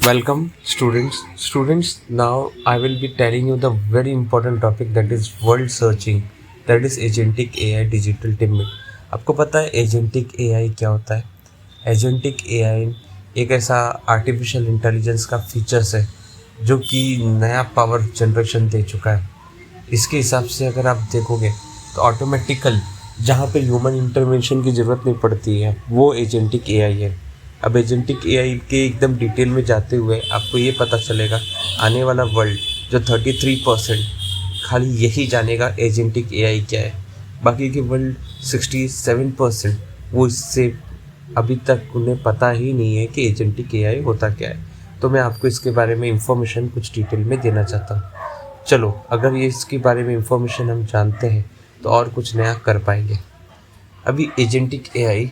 Welcome, students. Students, now I will be telling you the very important topic that is world searching, that is agentic AI digital teammate. आपको पता है agentic AI क्या होता है? Agentic AI एक ऐसा artificial intelligence का features है जो कि नया पावर जनरेशन दे चुका है। इसके हिसाब से अगर आप देखोगे तो ऑटोमेटिकल जहाँ पे ह्यूमन इंटरवेंशन की ज़रूरत नहीं पड़ती है वो एजेंटिक एआई है। अब एजेंटिक एआई के एकदम डिटेल में जाते हुए आपको ये पता चलेगा आने वाला वर्ल्ड जो 33% खाली यही जानेगा एजेंटिक एआई क्या है, बाकी के वर्ल्ड 67% वो इससे अभी तक उन्हें पता ही नहीं है कि एजेंटिक एआई होता क्या है। तो मैं आपको इसके बारे में इंफॉर्मेशन कुछ डिटेल में देना चाहता हूँ। चलो, अगर ये इसके बारे में इंफॉर्मेशन हम जानते हैं तो और कुछ नया कर पाएंगे। अभी एजेंटिक एआई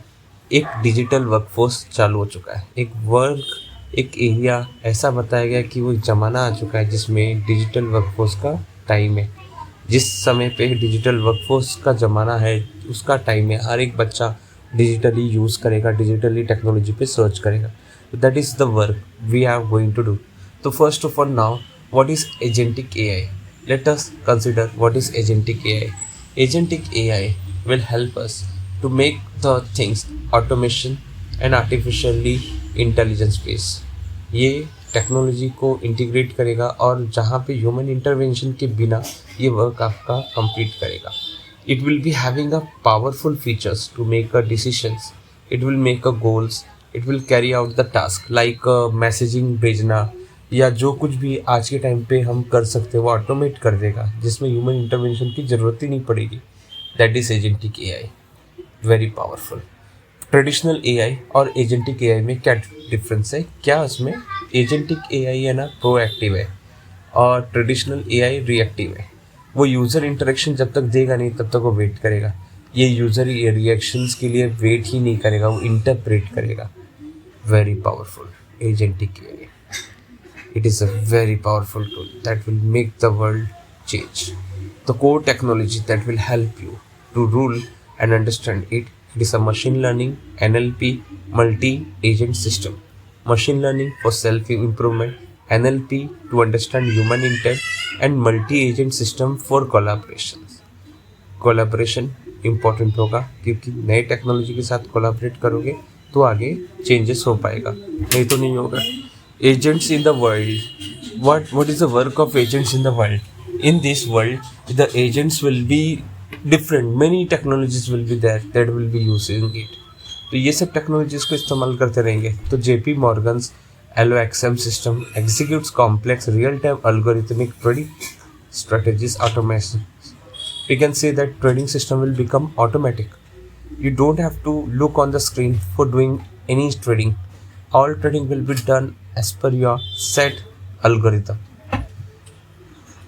एक डिजिटल वर्कफोर्स चालू हो चुका है। एक एरिया ऐसा बताया गया कि वो एक ज़माना आ चुका है जिसमें डिजिटल वर्कफोर्स का टाइम है। जिस समय पे डिजिटल वर्कफोर्स का ज़माना है उसका टाइम है। हर एक बच्चा डिजिटली यूज़ करेगा, डिजिटली टेक्नोलॉजी पे सर्च करेगा। That is the work we are going to do. तो first of all now what is agentic AI? Let us consider what is agentic AI. Agentic AI will help us to make the things automation and artificially intelligence based. ये technology को integrate करेगा और जहाँ पे human intervention के बिना ये work आपका कंप्लीट करेगा। It will be having a powerful features to make a decisions, it will make a goals, it will carry out the task like messaging भेजना या जो कुछ भी आज के टाइम पे हम कर सकते हैं वो ऑटोमेट कर देगा, जिसमें ह्यूमन इंटरवेंशन की ज़रूरत ही नहीं पड़ेगी। That is agentic AI, very powerful. Traditional AI और एजेंटिक एआई में क्या डिफरेंस है? क्या उसमें एजेंटिक एआई है ना प्रोएक्टिव है और ट्रेडिशनल एआई रिएक्टिव है। वो यूज़र इंटरेक्शन जब तक देगा नहीं तब तक वो वेट करेगा। ये यूज़र रिएक्शंस के लिए वेट ही नहीं करेगा, वो इंटरप्रेट करेगा। Very powerful agentic AI. It is a very powerful tool that will make the world change. The core technology that will help you to rule and understand it is a machine learning NLP multi-agent system. Machine learning for self-improvement, NLP to understand human intent, and multi-agent system for collaborations. Collaboration important होगा क्योंकि नए technology के साथ collaborate करोगे तो आगे changes हो पाएगा, नहीं तो नहीं होगा। Agents in the world. What is the work of agents in the world? In this world, the agents will be different. Many technologies will be there that will be using it. तो ये सब technologies को इस्तेमाल करते रहेंगे। तो JP Morgan's LOXM system executes complex real-time algorithmic trading strategies automation. We can say that trading system will become automatic. You don't have to look on the screen for doing any trading. All trading will be done as per your set algorithm.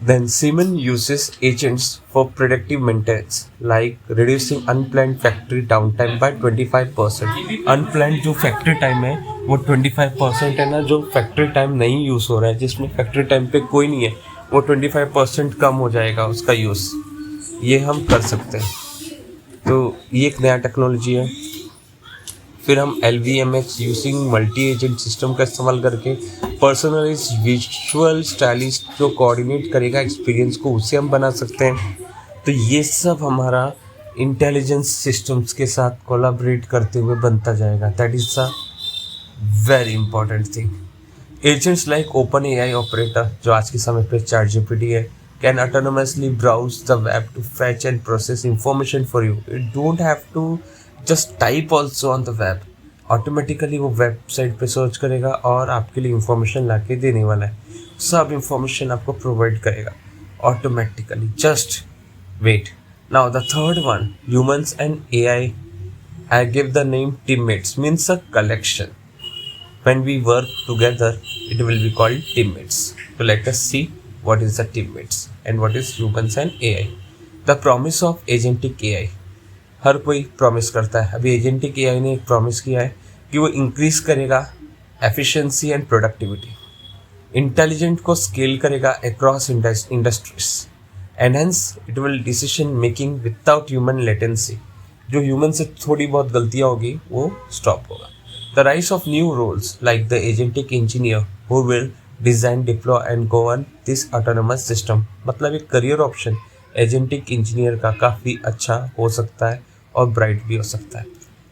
Then Siemens uses agents for predictive maintenance, like reducing unplanned factory downtime by 25%. Unplanned जो factory time है वो 25% है ना, जो factory time नहीं use हो रहा है, जिसमें factory time पे कोई नहीं है, वो 25% कम हो जाएगा उसका यूज़। ये हम कर सकते हैं। तो ये एक नया टेक्नोलॉजी है। फिर हम LVMH using multi agent system का इस्तेमाल करके पर्सनलाइज विजुअल स्टाइलिस्ट जो कोऑर्डिनेट करेगा एक्सपीरियंस को, उसे हम बना सकते हैं। तो ये सब हमारा इंटेलिजेंस सिस्टम्स के साथ कोलैबोरेट करते हुए बनता जाएगा। That is a very important thing. Agents like open AI operator जो आज के समय पे ChatGPT है, can autonomously browse the web to fetch and process information for you. It don't have to just type also on the web. Automatically वो website पे search करेगा और आपके लिए इंफॉर्मेशन ला के देने वाला है। सब इंफॉर्मेशन आपको प्रोवाइड करेगा automatically. Just wait. Now the third one, humans and AI, I give the name teammates, means a collection. When we work together, it will be called teammates. So let us see what is the teammates and what is humans and AI. The promise of agentic AI. हर कोई promise करता है। अभी agentic AI ने एक promise किया है कि वो इंक्रीज करेगा एफिशिएंसी एंड प्रोडक्टिविटी, इंटेलिजेंट को स्केल करेगा across industries, enhance it will decision making without human latency. जो ह्यूमन से थोड़ी बहुत गलतियाँ होगी वो स्टॉप होगा। The rise of new roles like the agentic engineer who will design, deploy and govern this autonomous system. मतलब एक करियर ऑप्शन एजेंटिक इंजीनियर का काफ़ी अच्छा हो सकता है और ब्राइट भी हो सकता है,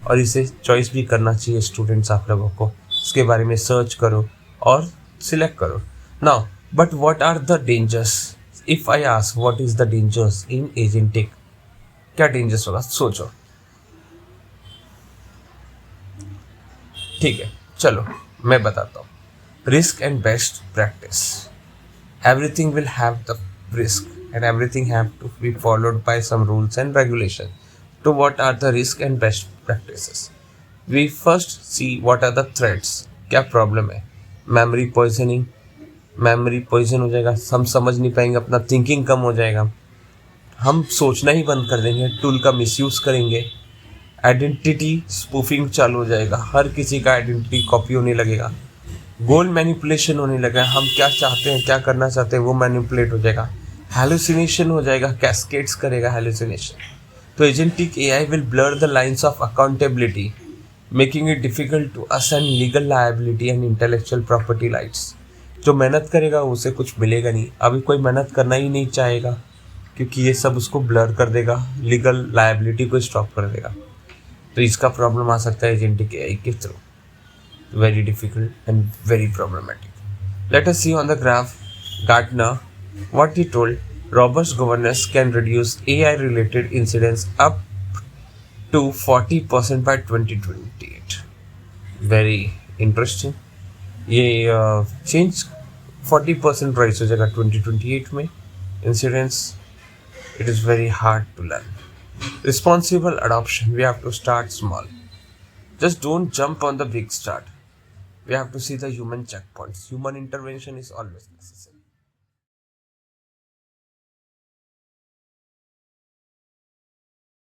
और इसे चॉइस भी करना चाहिए स्टूडेंट्स आप लोगों को. इसके बारे में सर्च करो और सिलेक्ट करो. Now but what are the dangers? If I ask what is the dangers in agentic, क्या डेंजर्स होगा सोचो. ठीक है, चलो मैं बताता हूँ. Risk and best practice. Everything will have the risk and everything have to be followed by some rules and regulation. So what are the risk and best practices? We first see what are the threats. क्या problem है? Memory poisoning, memory poison हो जाएगा, हम समझ नहीं पाएंगे, अपना thinking कम हो जाएगा, हम सोचना ही बंद कर देंगे, टूल का मिसयूज़ करेंगे, आइडेंटिटी स्पूफिंग चालू हो जाएगा, हर किसी का आइडेंटिटी कॉपी होने लगेगा, गोल मैनिपुलेशन होने लगेगा, हम क्या चाहते हैं, क्या करना चाहते हैं वो मैनिपुलेट हो जाएगा, हेलुसिनेशन हो जाएगा, कैस्केड्स करेगा हेलुसिनेशन. तो agentic AI will blur the lines of accountability, making it difficult to assign legal liability and intellectual property rights. जो मेहनत करेगा उसे कुछ मिलेगा नहीं. अभी कोई मेहनत करना ही नहीं चाहेगा क्योंकि ये सब उसको ब्लर कर देगा, लीगल लायबिलिटी को स्टॉप कर देगा. तो इसका प्रॉब्लम आ सकता है एजेंटिक एआई के through. Very difficult and very problematic. Let us see on the graph Gartner what he told. Robust governance can reduce AI related incidents up to 40% by 2028. Very interesting. ये change 40% rise हो जाएगा 2028 में incidents. It is very hard to learn. Responsible adoption, we have to start small. Just don't jump on the big start. We have to see the human checkpoints. Human intervention is always necessary.